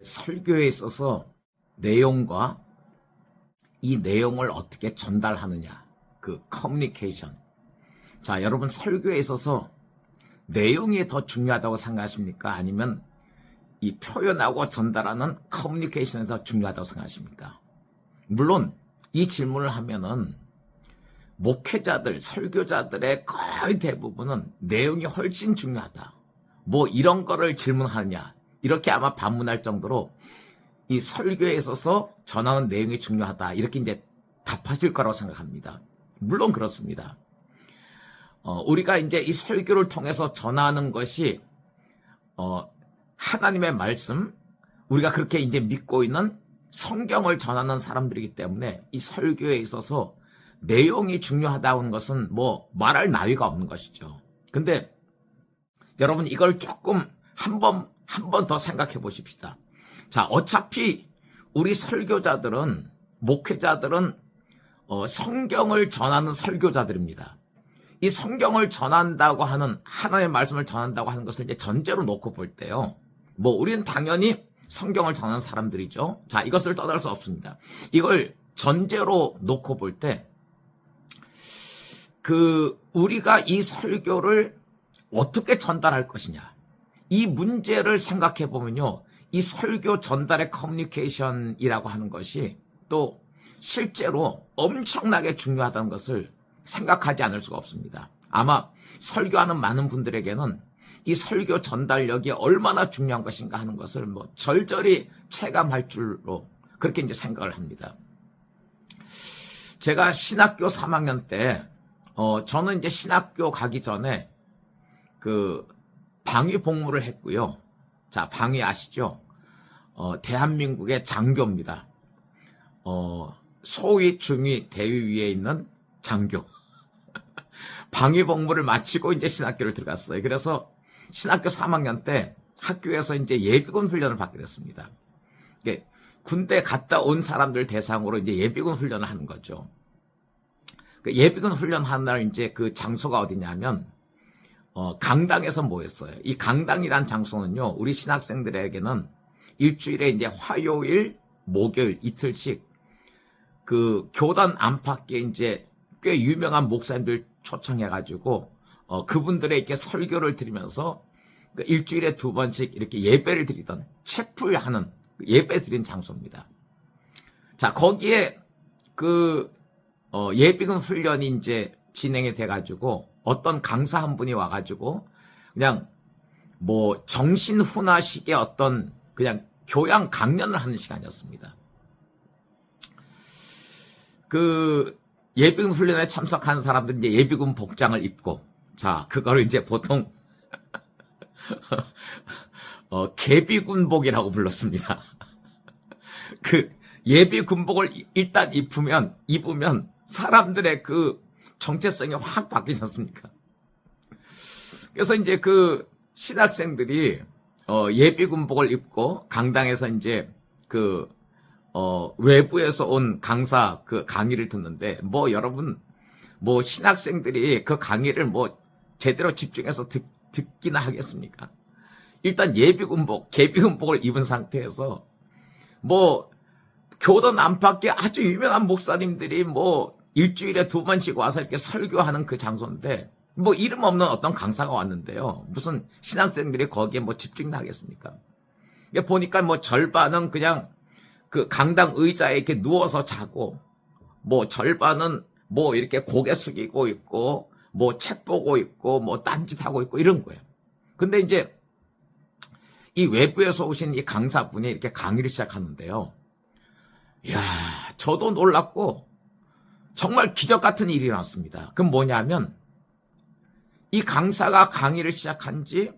설교에 있어서 내용과 이 내용을 어떻게 전달하느냐, 그 커뮤니케이션. 자, 여러분 설교에 있어서 내용이 더 중요하다고 생각하십니까? 아니면 이 표현하고 전달하는 커뮤니케이션이 더 중요하다고 생각하십니까? 물론 이 질문을 하면은 목회자들, 설교자들의 거의 대부분은 내용이 훨씬 중요하다. 뭐 이런 거를 질문하느냐, 이렇게 아마 반문할 정도로 이 설교에 있어서 전하는 내용이 중요하다, 이렇게 이제 답하실 거라고 생각합니다. 물론 그렇습니다. 우리가 이제 이 설교를 통해서 전하는 것이 하나님의 말씀, 우리가 그렇게 이제 믿고 있는 성경을 전하는 사람들이기 때문에 이 설교에 있어서 내용이 중요하다는 것은 뭐 말할 나위가 없는 것이죠. 근데 여러분 이걸 조금 한 번 더 생각해 보십시다. 자, 어차피 우리 설교자들은, 목회자들은 성경을 전하는 설교자들입니다. 이 성경을 전한다고 하는, 하나님의 말씀을 전한다고 하는 것을 이제 전제로 놓고 볼 때요, 뭐 우리는 당연히 성경을 전하는 사람들이죠. 자, 이것을 떠날 수 없습니다. 이걸 전제로 놓고 볼 때 우리가 이 설교를 어떻게 전달할 것이냐, 이 문제를 생각해 보면요, 이 설교 전달의 커뮤니케이션이라고 하는 것이 또 실제로 엄청나게 중요하다는 것을 생각하지 않을 수가 없습니다. 아마 설교하는 많은 분들에게는 이 설교 전달력이 얼마나 중요한 것인가 하는 것을 뭐 절절히 체감할 줄로 그렇게 이제 생각을 합니다. 제가 신학교 3학년 때, 저는 이제 신학교 가기 전에 방위 복무를 했고요. 자, 방위 아시죠? 대한민국의 장교입니다. 소위, 중위, 대위 위에 있는 장교. 방위 복무를 마치고 이제 신학교를 들어갔어요. 그래서 신학교 3학년 때 학교에서 이제 예비군 훈련을 받게 됐습니다. 군대 갔다 온 사람들 대상으로 이제 예비군 훈련을 하는 거죠. 예비군 훈련하는 날 이제 그 장소가 어디냐면, 강당에서 모였어요. 이 강당이란 장소는요, 우리 신학생들에게는 일주일에 이제 화요일, 목요일 이틀씩 교단 안팎에 이제 꽤 유명한 목사님들 초청해가지고, 그분들의 이렇게 설교를 들으면서 일주일에 2번씩 이렇게 예배를 드리던, 채플하는 예배 드린 장소입니다. 자, 거기에 예비군 훈련이 이제 진행이 돼가지고 어떤 강사 한 분이 와가지고 그냥 뭐 정신훈화식의 어떤 그냥 교양 강연을 하는 시간이었습니다. 예비군 훈련에 참석하는 사람들은 이제 예비군 복장을 입고, 자, 그거를 이제 보통 계비군복이라고 불렀습니다. 예비군복을 일단 입으면 사람들의 정체성이 확 바뀌지 않습니까? 그래서 이제 신학생들이 예비군복을 입고 강당에서 이제 외부에서 온 강사 강의를 듣는데, 뭐 여러분, 뭐 신학생들이 그 강의를 뭐 제대로 집중해서 듣기나 하겠습니까? 일단 계비군복을 입은 상태에서 뭐 교단 안팎에 아주 유명한 목사님들이 뭐 일주일에 2번씩 와서 이렇게 설교하는 그 장소인데, 뭐 이름 없는 어떤 강사가 왔는데요, 무슨 신학생들이 거기에 뭐 집중이나 하겠습니까? 보니까 뭐 절반은 그냥 강당 의자에 이렇게 누워서 자고, 뭐 절반은 뭐 이렇게 고개 숙이고 있고, 뭐 책 보고 있고, 뭐 딴짓하고 있고 이런 거예요. 근데 이제 이 외부에서 오신 이 강사분이 이렇게 강의를 시작하는데요, 이야, 저도 놀랐고 정말 기적 같은 일이 일어났습니다. 그건 뭐냐면, 이 강사가 강의를 시작한 지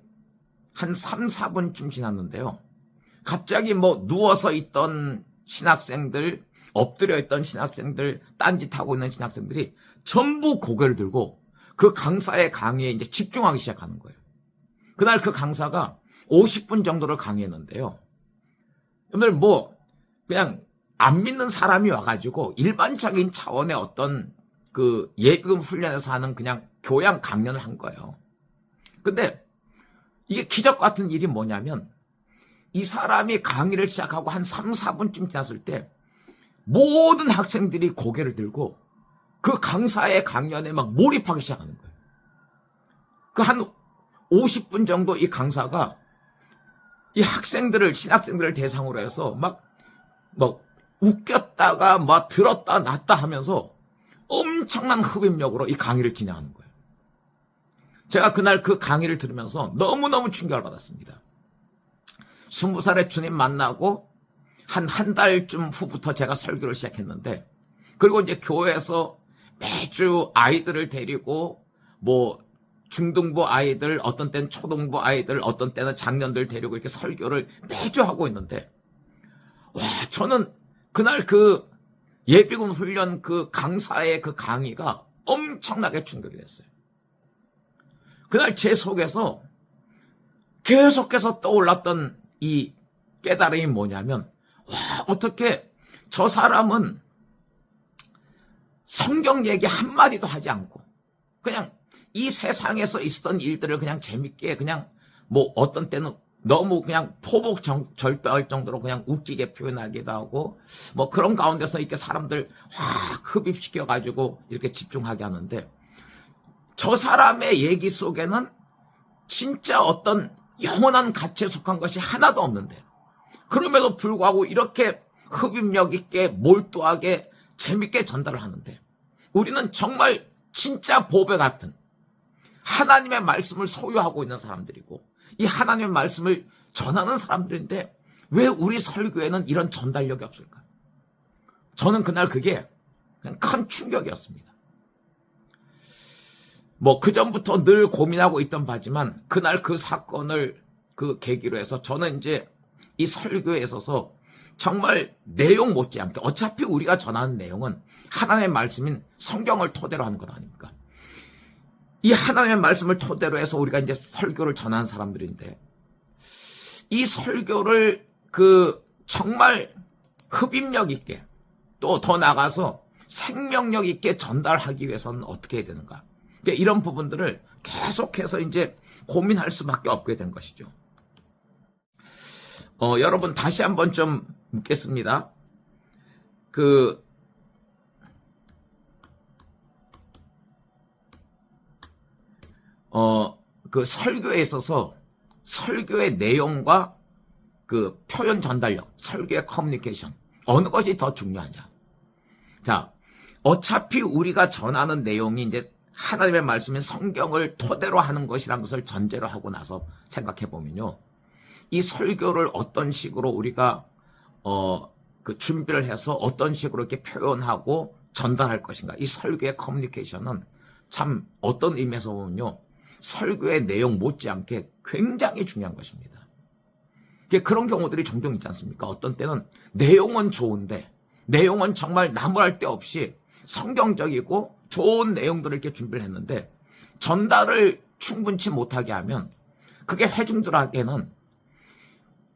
한 3, 4분쯤 지났는데요, 갑자기 뭐 누워서 있던 신학생들, 엎드려 있던 신학생들, 딴짓하고 있는 신학생들이 전부 고개를 들고 그 강사의 강의에 이제 집중하기 시작하는 거예요. 그날 그 강사가 50분 정도를 강의했는데요, 여러분들 뭐 그냥 안 믿는 사람이 와가지고 일반적인 차원의 어떤 예비군 훈련에서 하는 그냥 교양 강연을 한 거예요. 근데 이게 기적 같은 일이 뭐냐면, 이 사람이 강의를 시작하고 한 3, 4분쯤 지났을 때 모든 학생들이 고개를 들고 그 강사의 강연에 막 몰입하기 시작하는 거예요. 그 한 50분 정도 이 강사가 이 학생들을, 신학생들을 대상으로 해서 막 웃겼다가 막 들었다 놨다 하면서 엄청난 흡입력으로 이 강의를 진행하는 거예요. 제가 그날 그 강의를 들으면서 너무너무 충격을 받았습니다. 20살에 주님 만나고 한 달쯤 후부터 제가 설교를 시작했는데, 그리고 이제 교회에서 매주 아이들을 데리고 뭐 중등부 아이들, 어떤 때는 초등부 아이들, 어떤 때는 장년들 데리고 이렇게 설교를 매주 하고 있는데, 와, 저는 그날 그 예비군 훈련 그 강사의 그 강의가 엄청나게 충격이 됐어요. 그날 제 속에서 계속해서 떠올랐던 이 깨달음이 뭐냐면, 와, 어떻게 저 사람은 성경 얘기 한마디도 하지 않고 그냥 이 세상에서 있었던 일들을 그냥 재밌게 그냥 뭐 어떤 때는 너무 그냥 절도할 정도로 그냥 웃기게 표현하기도 하고 뭐 그런 가운데서 이렇게 사람들 확 흡입시켜가지고 이렇게 집중하게 하는데, 저 사람의 얘기 속에는 진짜 어떤 영원한 가치에 속한 것이 하나도 없는데, 그럼에도 불구하고 이렇게 흡입력 있게 몰두하게 재밌게 전달을 하는데, 우리는 정말 진짜 보배 같은 하나님의 말씀을 소유하고 있는 사람들이고 이 하나님의 말씀을 전하는 사람들인데 왜 우리 설교에는 이런 전달력이 없을까? 저는 그날 그게 그냥 큰 충격이었습니다. 뭐 그전부터 늘 고민하고 있던 바지만 그날 그 사건을 그 계기로 해서 저는 이제 이 설교에 있어서 정말 내용 못지않게, 어차피 우리가 전하는 내용은 하나님의 말씀인 성경을 토대로 하는 것 아닙니까? 이 하나님의 말씀을 토대로 해서 우리가 이제 설교를 전하는 사람들인데, 이 설교를 그 정말 흡입력 있게 또 더 나가서 생명력 있게 전달하기 위해서는 어떻게 해야 되는가? 그러니까 이런 부분들을 계속해서 이제 고민할 수밖에 없게 된 것이죠. 여러분 다시 한번 좀 묻겠습니다. 그 설교에 있어서 설교의 내용과 그 표현 전달력, 설교의 커뮤니케이션, 어느 것이 더 중요하냐? 자, 어차피 우리가 전하는 내용이 이제 하나님의 말씀인 성경을 토대로 하는 것이라는 것을 전제로 하고 나서 생각해 보면요, 이 설교를 어떤 식으로 우리가 그 준비를 해서 어떤 식으로 이렇게 표현하고 전달할 것인가, 이 설교의 커뮤니케이션은 참 어떤 의미에서 보면요, 설교의 내용 못지않게 굉장히 중요한 것입니다. 그런 경우들이 종종 있지 않습니까? 어떤 때는 내용은 좋은데, 내용은 정말 나무랄 데 없이 성경적이고 좋은 내용들을 이렇게 준비를 했는데 전달을 충분치 못하게 하면 그게 회중들에게는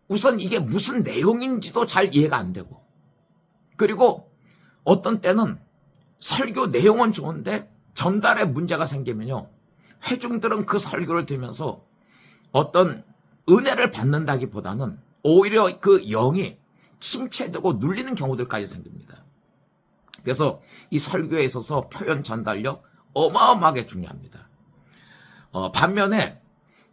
우선 이게 무슨 내용인지도 잘 이해가 안 되고, 그리고 어떤 때는 설교 내용은 좋은데 전달에 문제가 생기면요, 회중들은 그 설교를 들으면서 어떤 은혜를 받는다기보다는 오히려 그 영이 침체되고 눌리는 경우들까지 생깁니다. 그래서 이 설교에 있어서 표현 전달력 어마어마하게 중요합니다. 반면에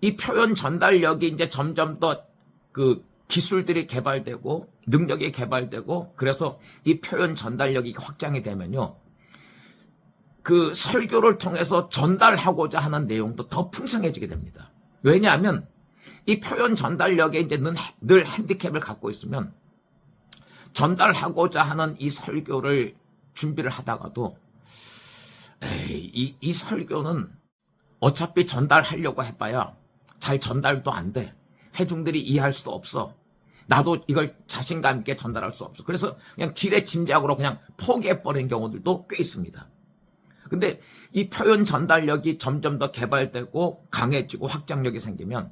이 표현 전달력이 이제 점점 더 그 기술들이 개발되고 능력이 개발되고 그래서 이 표현 전달력이 확장이 되면요, 그 설교를 통해서 전달하고자 하는 내용도 더 풍성해지게 됩니다. 왜냐하면 이 표현 전달력에 이제 늘 핸디캡을 갖고 있으면 전달하고자 하는 이 설교를 준비를 하다가도 이 설교는 어차피 전달하려고 해봐야 잘 전달도 안 돼. 회중들이 이해할 수도 없어. 나도 이걸 자신감 있게 전달할 수 없어. 그래서 그냥 지레짐작으로 그냥 포기해버린 경우들도 꽤 있습니다. 근데 이 표현 전달력이 점점 더 개발되고 강해지고 확장력이 생기면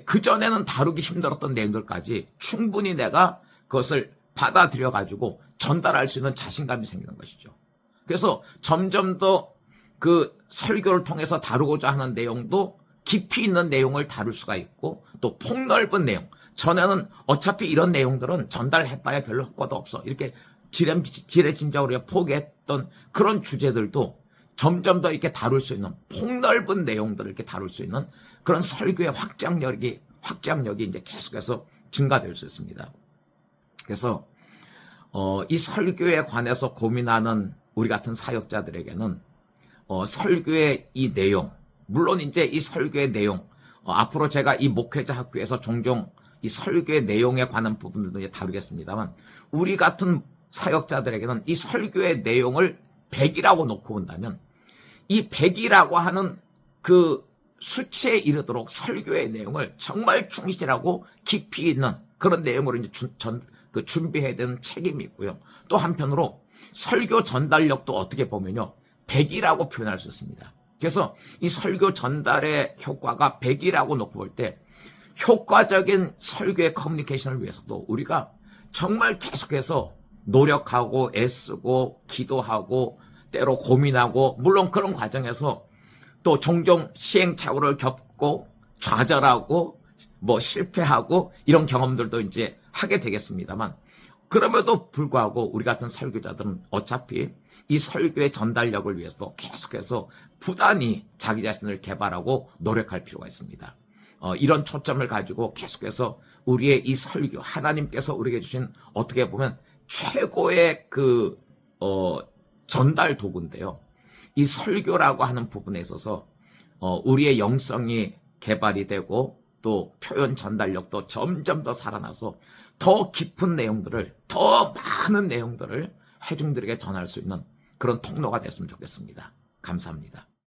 그전에는 다루기 힘들었던 내용들까지 충분히 내가 그것을 받아들여 가지고 전달할 수 있는 자신감이 생기는 것이죠. 그래서 점점 더 그 설교를 통해서 다루고자 하는 내용도 깊이 있는 내용을 다룰 수가 있고 또 폭넓은 내용. 전에는 어차피 이런 내용들은 전달해봐야 별로 효과도 없어. 이렇게 지레짐작으로 포기했던 그런 주제들도 점점 더 이렇게 다룰 수 있는 폭넓은 내용들을 이렇게 다룰 수 있는 그런 설교의 확장력이 이제 계속해서 증가될 수 있습니다. 그래서 이 설교에 관해서 고민하는 우리 같은 사역자들에게는 설교의 이 내용, 물론 이제 이 설교의 내용, 앞으로 제가 이 목회자 학교에서 종종 이 설교의 내용에 관한 부분들도 이제 다루겠습니다만, 우리 같은 사역자들에게는 이 설교의 내용을 100이라고 놓고 본다면, 이 100이라고 하는 그 수치에 이르도록 설교의 내용을 정말 충실하고 깊이 있는 그런 내용으로 이제 준비해야 되는 책임이 있고요. 또 한편으로 설교 전달력도 어떻게 보면요, 100이라고 표현할 수 있습니다. 그래서 이 설교 전달의 효과가 100이라고 놓고 볼 때, 효과적인 설교의 커뮤니케이션을 위해서도 우리가 정말 계속해서 노력하고 애쓰고 기도하고 때로 고민하고, 물론 그런 과정에서 또 종종 시행착오를 겪고 좌절하고 뭐 실패하고 이런 경험들도 이제 하게 되겠습니다만, 그럼에도 불구하고 우리 같은 설교자들은 어차피 이 설교의 전달력을 위해서 계속해서 부단히 자기 자신을 개발하고 노력할 필요가 있습니다. 이런 초점을 가지고 계속해서 우리의 이 설교, 하나님께서 우리에게 주신 어떻게 보면 최고의 전달 도구인데요. 이 설교라고 하는 부분에 있어서 우리의 영성이 개발이 되고 또 표현 전달력도 점점 더 살아나서 더 깊은 내용들을, 더 많은 내용들을 회중들에게 전할 수 있는 그런 통로가 됐으면 좋겠습니다. 감사합니다.